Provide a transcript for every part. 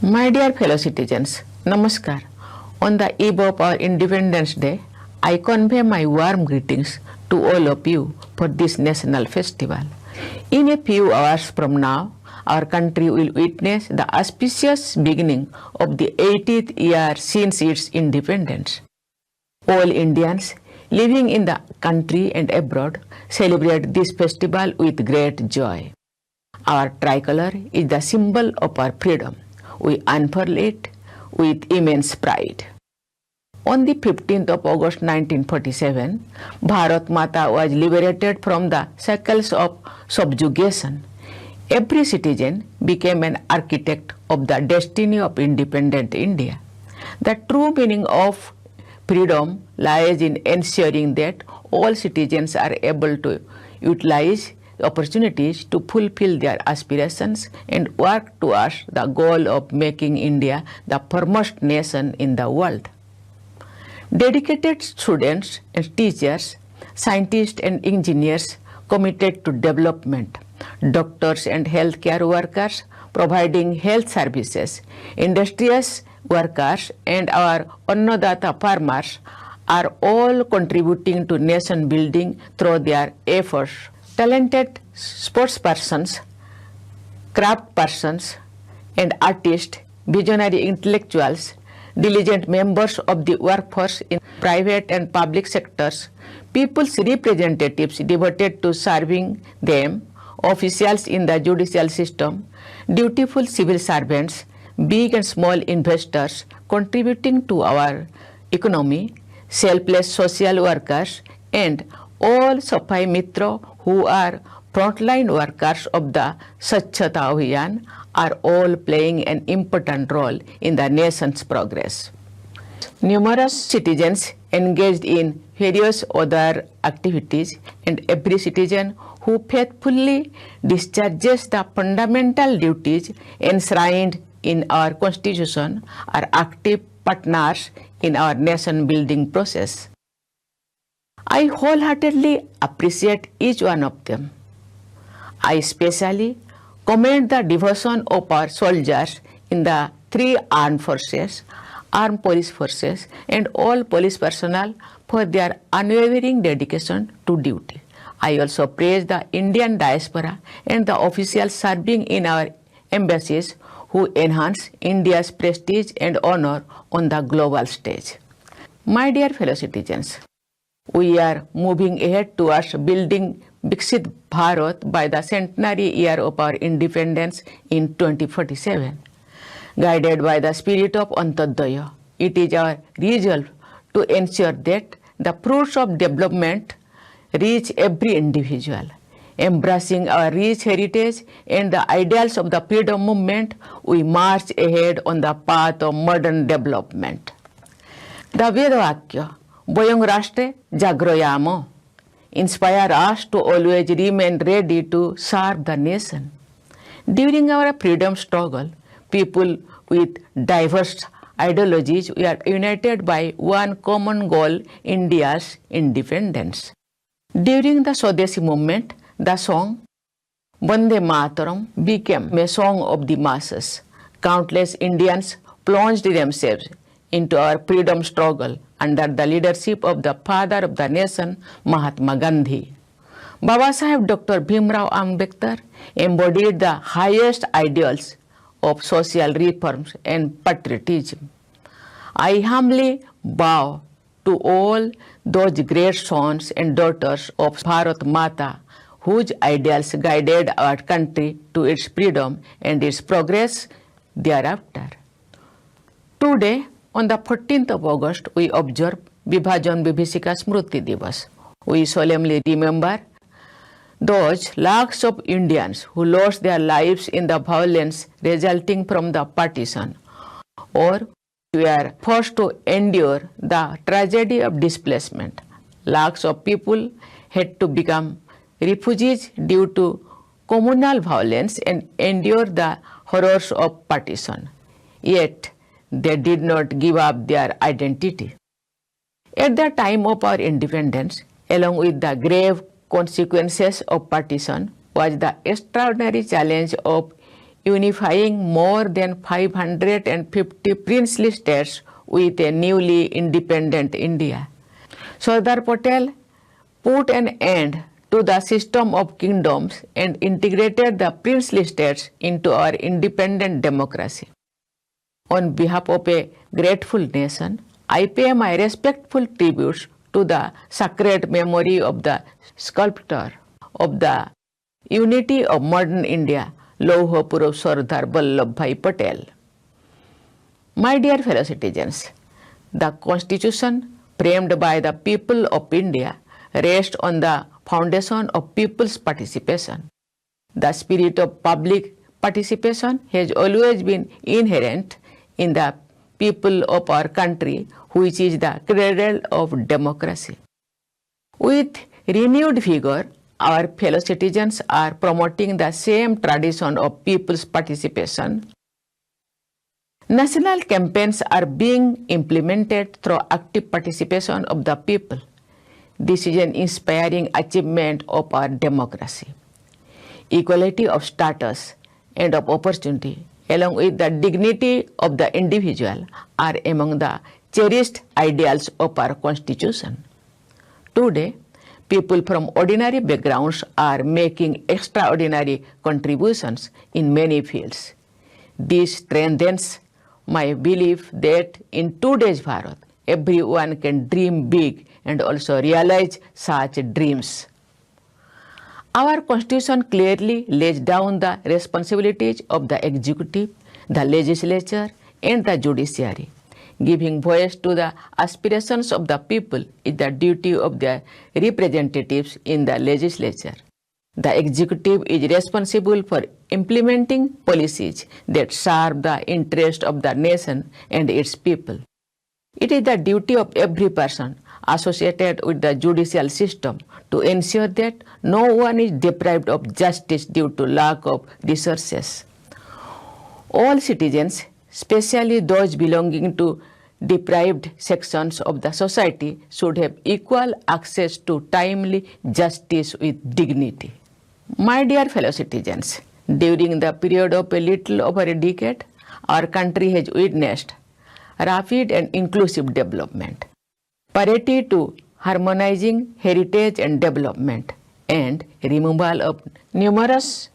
My dear fellow citizens, Namaskar. On the eve of our Independence Day, I convey my warm greetings to all of you for this national festival. In a few hours from now, our country will witness the auspicious beginning of the 80th year since its independence. All Indians living in the country and abroad celebrate this festival with great joy. Our tricolor is the symbol of our freedom. We unfurl it with immense pride. On the 15th of August 1947, Bharat Mata was liberated from the shackles of subjugation. Every citizen became an architect of the destiny of independent India. The true meaning of freedom lies in ensuring that all citizens are able to utilize opportunities to fulfill their aspirations and work towards the goal of making India the foremost nation in the world. Dedicated students and teachers, scientists and engineers committed to development, doctors and healthcare workers providing health services, industrious workers and our Annadata farmers are all contributing to nation building through their efforts. Talented sportspersons, craftspersons, and artists, visionary intellectuals, diligent members of the workforce in private and public sectors, people's representatives devoted to serving them, officials in the judicial system, dutiful civil servants, big and small investors contributing to our economy, selfless social workers, and all Safai Mitra who are frontline workers of the Swachhata Abhiyan are all playing an important role in the nation's progress. Numerous citizens engaged in various other activities, and every citizen who faithfully discharges the fundamental duties enshrined in our Constitution are active partners in our nation building process. I wholeheartedly appreciate each one of them. I especially commend the devotion of our soldiers in the three armed forces, armed police forces, and all police personnel for their unwavering dedication to duty. I also praise the Indian diaspora and the officials serving in our embassies who enhance India's prestige and honor on the global stage. My dear fellow citizens, we are moving ahead towards building Viksit Bharat by the centenary year of our independence in 2047. Guided by the spirit of Antodaya, it is our resolve to ensure that the fruits of development reach every individual. Embracing our rich heritage and the ideals of the freedom movement, we march ahead on the path of modern development. The Vedavakya, Boyong Rashtre Jagroyamo, inspire us to always remain ready to serve the nation. During our freedom struggle, people with diverse ideologies were united by one common goal, India's independence. During the Swadeshi movement, the song Vande Mataram became a song of the masses. Countless Indians plunged themselves into our freedom struggle under the leadership of the father of the nation, Mahatma Gandhi. Baba Saheb Dr. Bhimrao Ambedkar embodied the highest ideals of social reforms and patriotism. I humbly bow to all those great sons and daughters of Bharat Mata whose ideals guided our country to its freedom and its progress thereafter. Today, on the 14th of August, we observe Vibhajan Vibhishika Smriti Divas. We solemnly remember those lakhs of Indians who lost their lives in the violence resulting from the partition, or were forced to endure the tragedy of displacement. Lakhs of people had to become refugees due to communal violence and endure the horrors of partition. Yet, they did not give up their identity. At the time of our independence, along with the grave consequences of partition, was the extraordinary challenge of unifying more than 550 princely states with a newly independent India. Sardar Patel put an end to the system of kingdoms and integrated the princely states into our independent democracy. On behalf of a grateful nation, I pay my respectful tributes to the sacred memory of the sculptor of the unity of modern India, Lauh Purush Sardar Vallabhbhai Patel. My dear fellow citizens, the Constitution framed by the people of India rests on the foundation of people's participation. The spirit of public participation has always been inherent in the people of our country, which is the cradle of democracy. With renewed vigor, our fellow citizens are promoting the same tradition of people's participation. National campaigns are being implemented through active participation of the people. This is an inspiring achievement of our democracy. Equality of status and of opportunity, along with the dignity of the individual, are among the cherished ideals of our Constitution. Today, people from ordinary backgrounds are making extraordinary contributions in many fields. This strengthens my belief that in today's Bharat, everyone can dream big and also realize such dreams. Our Constitution clearly lays down the responsibilities of the executive, the legislature, and the judiciary. Giving voice to the aspirations of the people is the duty of the representatives in the legislature. The executive is responsible for implementing policies that serve the interest of the nation and its people. It is the duty of every person associated with the judicial system to ensure that no one is deprived of justice due to lack of resources. All citizens, especially those belonging to deprived sections of the society, should have equal access to timely justice with dignity. My dear fellow citizens, during the period of a little over a decade, our country has witnessed rapid and inclusive development. Parity to harmonizing heritage and development, and removal of numerous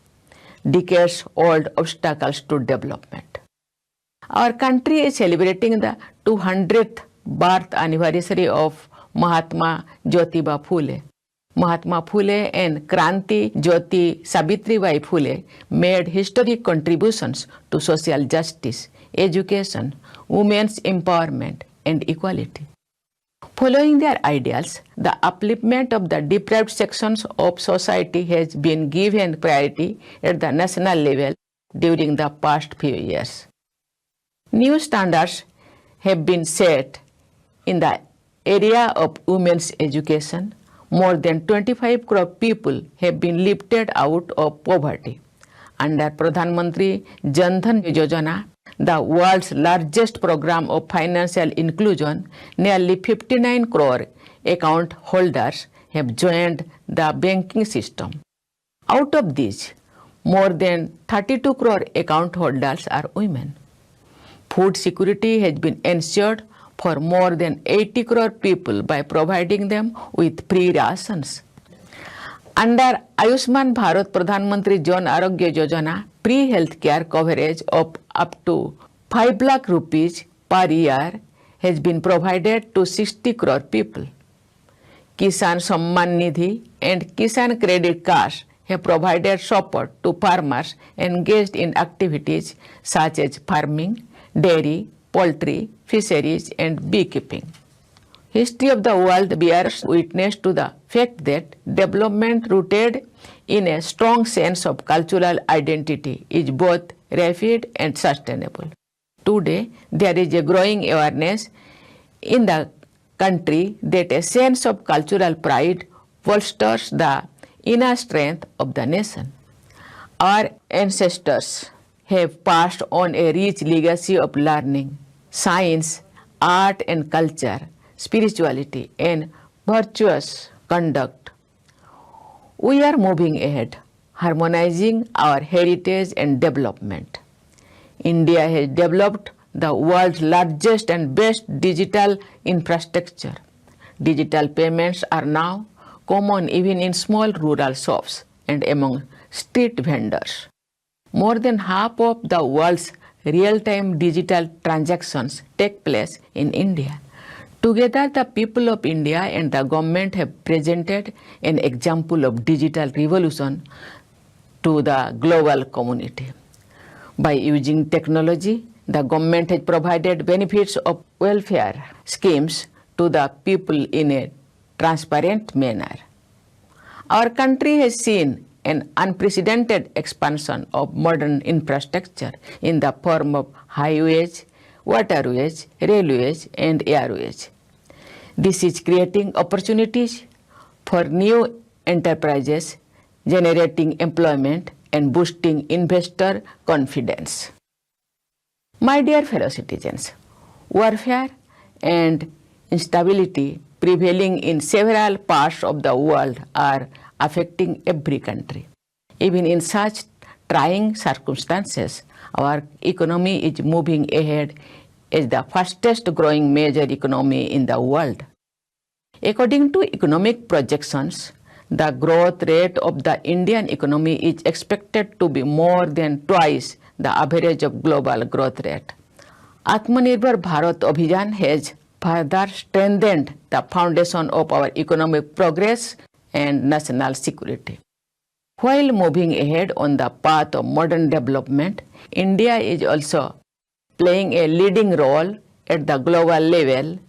decades-old obstacles to development. Our country is celebrating the 200th birth anniversary of Mahatma Jyotiba Phule. Mahatma Phule and Kranti Jyoti Savitribai Phule made historic contributions to social justice, education, women's empowerment, and equality. Following their ideals, the upliftment of the deprived sections of society has been given priority at the national level during the past few years. New standards have been set in the area of women's education. More than 25 crore people have been lifted out of poverty. Under Pradhan Mantri Jan Dhan Yojana, the world's largest program of financial inclusion, nearly 59 crore account holders have joined the banking system. Out of these, more than 32 crore account holders are women. Food security has been ensured for more than 80 crore people by providing them with free rations. Under Ayushman Bharat Pradhan Mantri Jan Arogya Yojana, free health care coverage of up to 5 lakh rupees per year has been provided to 60 crore people. Kisan Samman Nidhi and Kisan Credit Cards have provided support to farmers engaged in activities such as farming, dairy, poultry, fisheries, and beekeeping. History of the world bears witness to the fact that development rooted in a strong sense of cultural identity is both rapid and sustainable. Today, there is a growing awareness in the country that a sense of cultural pride bolsters the inner strength of the nation. Our ancestors have passed on a rich legacy of learning, science, art and culture, spirituality, and virtuous conduct. We are moving ahead, harmonizing our heritage and development. India has developed the world's largest and best digital infrastructure. Digital payments are now common even in small rural shops and among street vendors. More than half of the world's real-time digital transactions take place in India. Together, the people of India and the government have presented an example of digital revolution to the global community. By using technology, the government has provided benefits of welfare schemes to the people in a transparent manner. Our country has seen an unprecedented expansion of modern infrastructure in the form of highways, waterways, railways, and airways. This is creating opportunities for new enterprises, generating employment, and boosting investor confidence. My dear fellow citizens, warfare and instability prevailing in several parts of the world are affecting every country. Even in such trying circumstances, our economy is moving ahead as the fastest growing major economy in the world. According to economic projections, the growth rate of the Indian economy is expected to be more than twice the average of global growth rate. Atmanirbhar Bharat Abhiyan has further strengthened the foundation of our economic progress and national security. While moving ahead on the path of modern development, India is also playing a leading role at the global level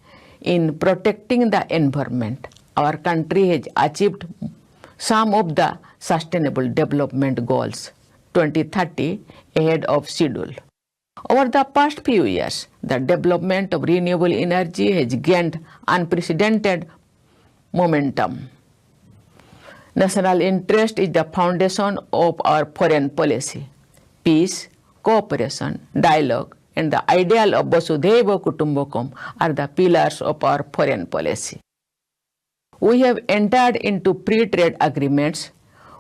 in protecting the environment. Our country has achieved some of the Sustainable Development Goals 2030 ahead of schedule. Over the past few years, the development of renewable energy has gained unprecedented momentum. National interest is the foundation of our foreign policy. Peace, cooperation, dialogue, and the ideal of Vasudhaiva Kutumbakam are the pillars of our foreign policy. We have entered into free trade agreements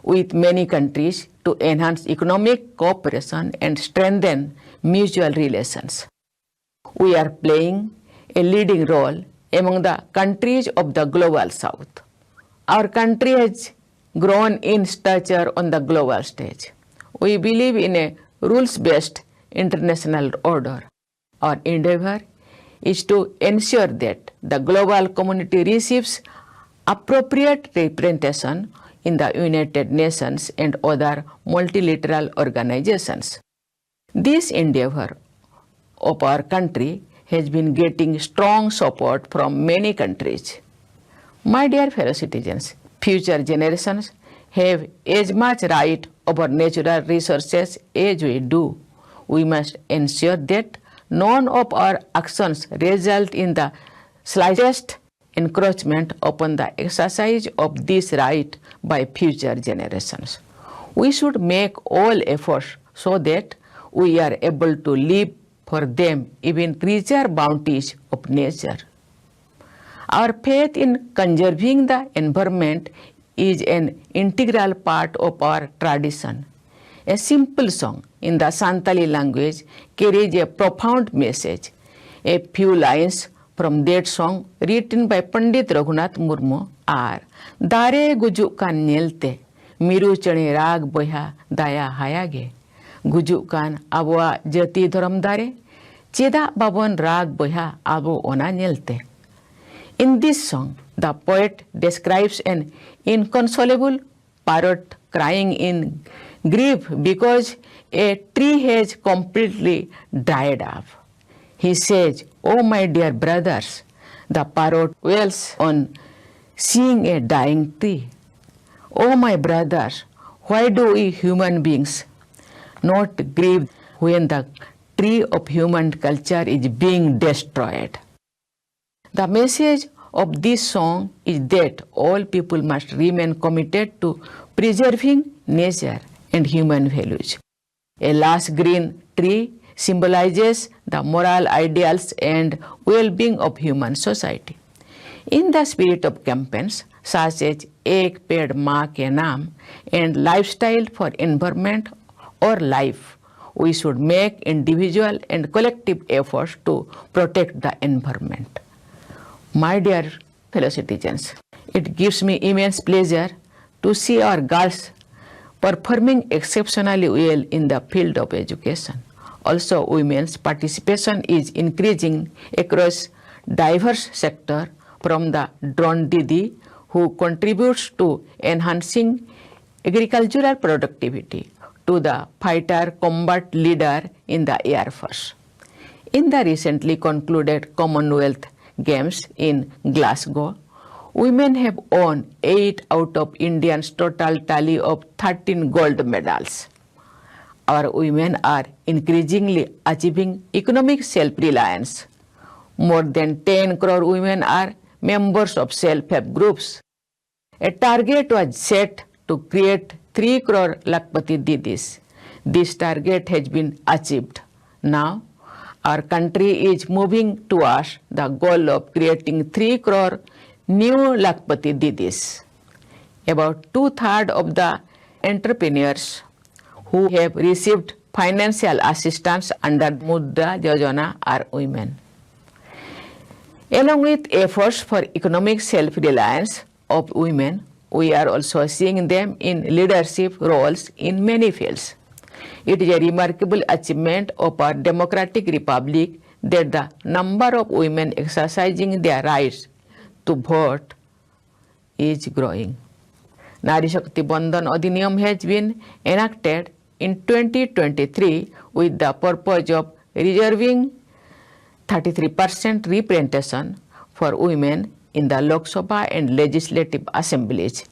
with many countries to enhance economic cooperation and strengthen mutual relations. We are playing a leading role among the countries of the global south. Our country has grown in stature on the global stage. We believe in a rules-based international order. Our endeavor is to ensure that the global community receives appropriate representation in the United Nations and other multilateral organizations. This endeavor of our country has been getting strong support from many countries. My dear fellow citizens, future generations have as much right over natural resources as we do. We must ensure that none of our actions result in the slightest encroachment upon the exercise of this right by future generations. We should make all efforts so that we are able to leave for them even richer bounties of nature. Our faith in conserving the environment is an integral part of our tradition. A simple song in the Santali language carries a profound message. A few lines from that song written by Pandit Raghunath Murmu are Dare gujuk kan nyelte miru chane rag boya daya hayage gujuk kan abwa jati dharam dare cheda babon rag boya abo ona nyelte. In this song, the poet describes an inconsolable parrot crying in grief because a tree has completely dried up. He says, "Oh my dear brothers," the parrot wails on seeing a dying tree. "Oh my brothers, why do we human beings not grieve when the tree of human culture is being destroyed?" The message of this song is that all people must remain committed to preserving nature and human values. A lush green tree symbolizes the moral ideals and well-being of human society. In the spirit of campaigns, such as Ek Ped Maa Ke Naam and lifestyle for environment or life, we should make individual and collective efforts to protect the environment. My dear fellow citizens, it gives me immense pleasure to see our girls performing exceptionally well in the field of education. Also, women's participation is increasing across diverse sectors, from the drone Didi, who contributes to enhancing agricultural productivity, to the fighter combat leader in the Air Force. In the recently concluded Commonwealth Games in Glasgow, women have won 8 out of India's total tally of 13 gold medals. Our women are increasingly achieving economic self-reliance. More than 10 crore women are members of self-help groups. A target was set to create 3 crore Lakpati Didis. This target has been achieved. Now, our country is moving towards the goal of creating 3 crore new Lakpati Didis. About 2/3 of the entrepreneurs who have received financial assistance under Mudra Yojana are women. Along with efforts for economic self-reliance of women, we are also seeing them in leadership roles in many fields. It is a remarkable achievement of our democratic republic that the number of women exercising their rights to vote is growing. Nari Shakti Bandhan Adhiniyam has been enacted in 2023 with the purpose of reserving 33% representation for women in the Lok Sabha and legislative assemblies.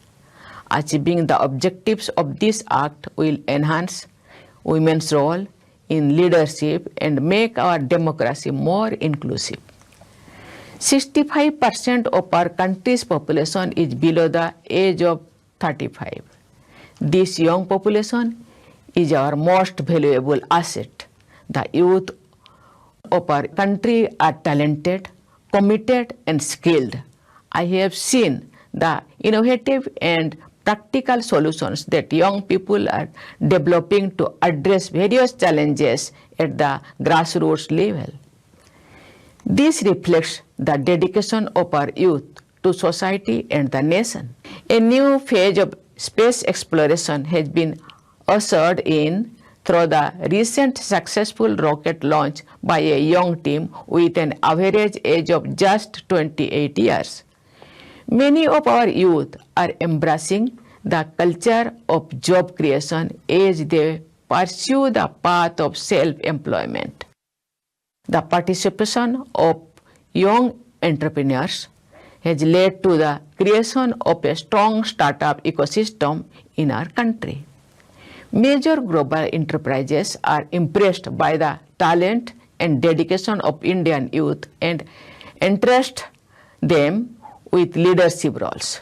Achieving the objectives of this act will enhance women's role in leadership and make our democracy more inclusive. 65% of our country's population is below the age of 35. This young population is our most valuable asset. The youth of our country are talented, committed, and skilled. I have seen the innovative and practical solutions that young people are developing to address various challenges at the grassroots level. This reflects the dedication of our youth to society and the nation. A new phase of space exploration has been ushered in through the recent successful rocket launch by a young team with an average age of just 28 years. Many of our youth are embracing the culture of job creation as they pursue the path of self-employment. The participation of young entrepreneurs has led to the creation of a strong startup ecosystem in our country. Major global enterprises are impressed by the talent and dedication of Indian youth and entrust them with leadership roles.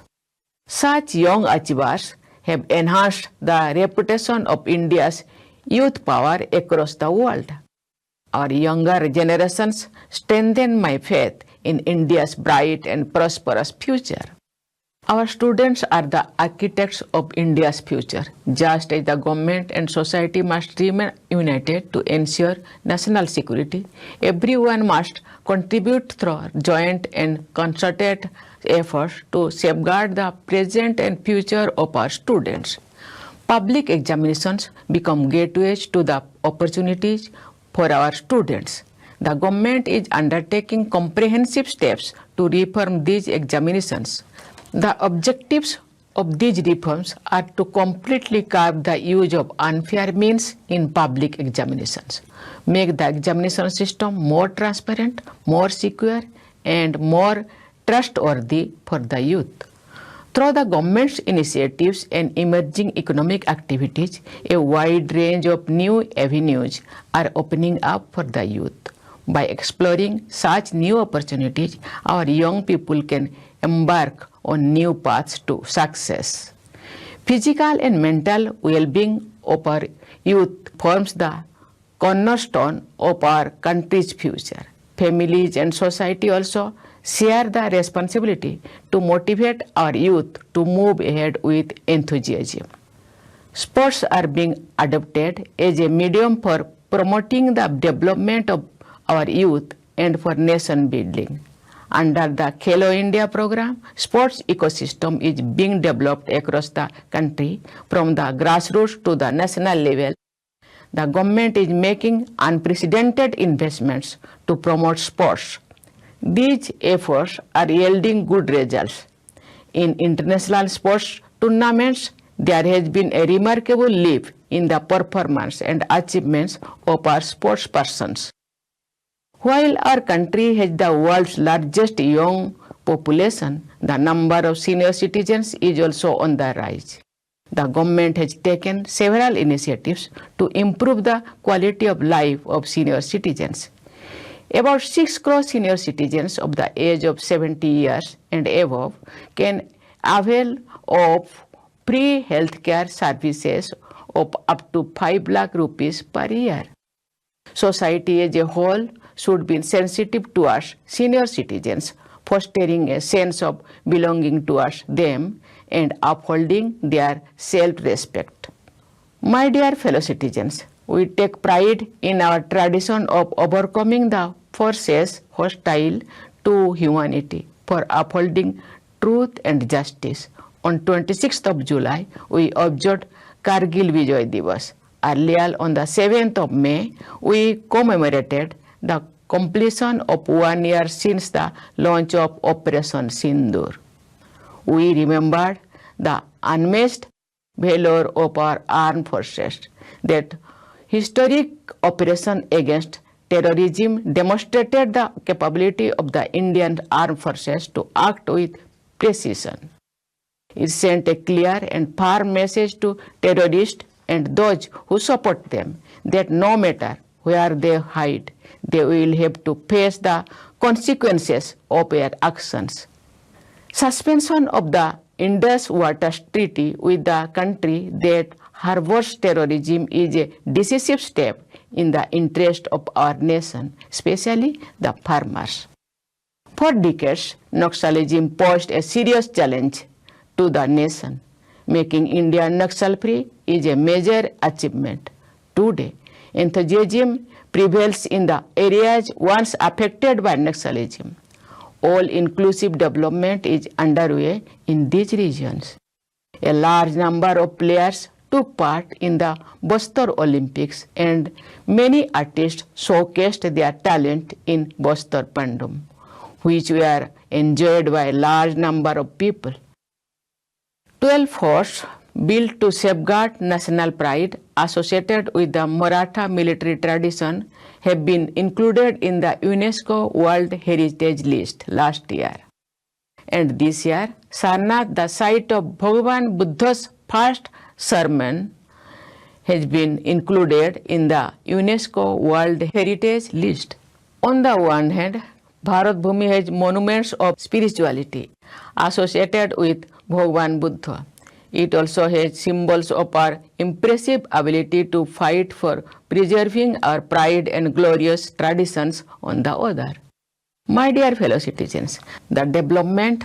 Such young achievers have enhanced the reputation of India's youth power across the world. Our younger generations strengthen my faith in India's bright and prosperous future. Our students are the architects of India's future. Just as the government and society must remain united to ensure national security, everyone must contribute through joint and concerted efforts to safeguard the present and future of our students. Public examinations become gateways to the opportunities for our students. The government is undertaking comprehensive steps to reform these examinations. The objectives of these reforms are to completely curb the use of unfair means in public examinations, make the examination system more transparent, more secure, and more trustworthy for the youth. Through the government's initiatives and emerging economic activities, a wide range of new avenues are opening up for the youth. By exploring such new opportunities, our young people can embark on new paths to success. Physical and mental well-being of our youth forms the cornerstone of our country's future. Families and society also share the responsibility to motivate our youth to move ahead with enthusiasm. Sports are being adopted as a medium for promoting the development of our youth and for nation building. Under the Khelo India program, sports ecosystem is being developed across the country from the grassroots to the national level. The government is making unprecedented investments to promote sports. These efforts are yielding good results. In international sports tournaments, there has been a remarkable leap in the performance and achievements of our sports persons. While our country has the world's largest young population, the number of senior citizens is also on the rise. The government has taken several initiatives to improve the quality of life of senior citizens. About 6 crore senior citizens of the age of 70 years and above can avail of free healthcare services of up to 5 lakh rupees per year. Society as a whole should be sensitive towards senior citizens, fostering a sense of belonging towards them and upholding their self-respect. My dear fellow citizens, we take pride in our tradition of overcoming the forces hostile to humanity for upholding truth and justice. On 26th of July, we observed Kargil Vijay Divas. Earlier, on the 7th of May, we commemorated the completion of 1 year since the launch of Operation Sindoor. We remembered the unmatched valor of our armed forces. That historic operation against terrorism demonstrated the capability of the Indian armed forces to act with precision. It sent a clear and firm message to terrorists and those who support them that no matter where they hide, they will have to face the consequences of their actions. Suspension of the Indus Waters Treaty with the country that harbors terrorism is a decisive step in the interest of our nation, especially the farmers. For decades, Naxalism posed a serious challenge to the nation. Making India Naxal-free is a major achievement. Today, enthusiasm prevails in the areas once affected by Naxalism. All-inclusive development is underway in these regions. A large number of players took part in the Bastar Olympics and many artists showcased their talent in Bastar Pandum, which were enjoyed by a large number of people. 12 forts built to safeguard national pride associated with the Maratha military tradition have been included in the UNESCO World Heritage List last year. And this year, Sarnath, the site of Bhagavan Buddha's first sermon, has been included in the UNESCO World Heritage List. On the one hand, Bharat Bhumi has monuments of spirituality associated with Bhagavan Buddha. It also has symbols of our impressive ability to fight for preserving our pride and glorious traditions on the other. My dear fellow citizens, the development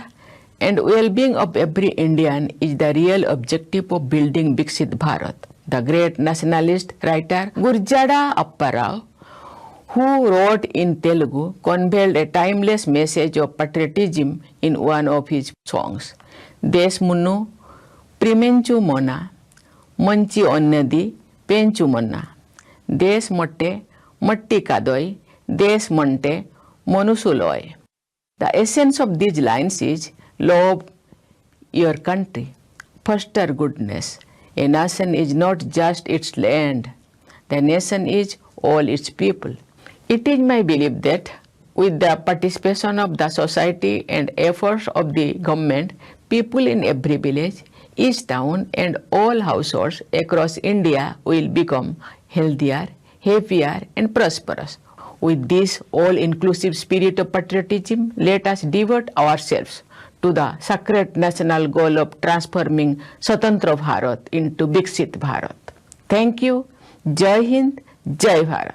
and well-being of every Indian is the real objective of building Viksit Bharat. The great nationalist writer Gurjada Apparao, who wrote in Telugu, conveyed a timeless message of patriotism in one of his songs. Desmunnu Primenchu Mona, Manchi Onnadi, Penchu Mona. Des Motte, Matti Kadoi, Des Monte, Monusuloi. The essence of these lines is love your country, foster goodness. A nation is not just its land. The nation is all its people. It is my belief that with the participation of the society and efforts of the government, people in every village, each town and all households across India will become healthier, happier and prosperous. With this all-inclusive spirit of patriotism, let us devote ourselves to the sacred national goal of transforming Swatantra Bharat into Viksit Bharat. Thank you. Jai Hind, Jai Bharat.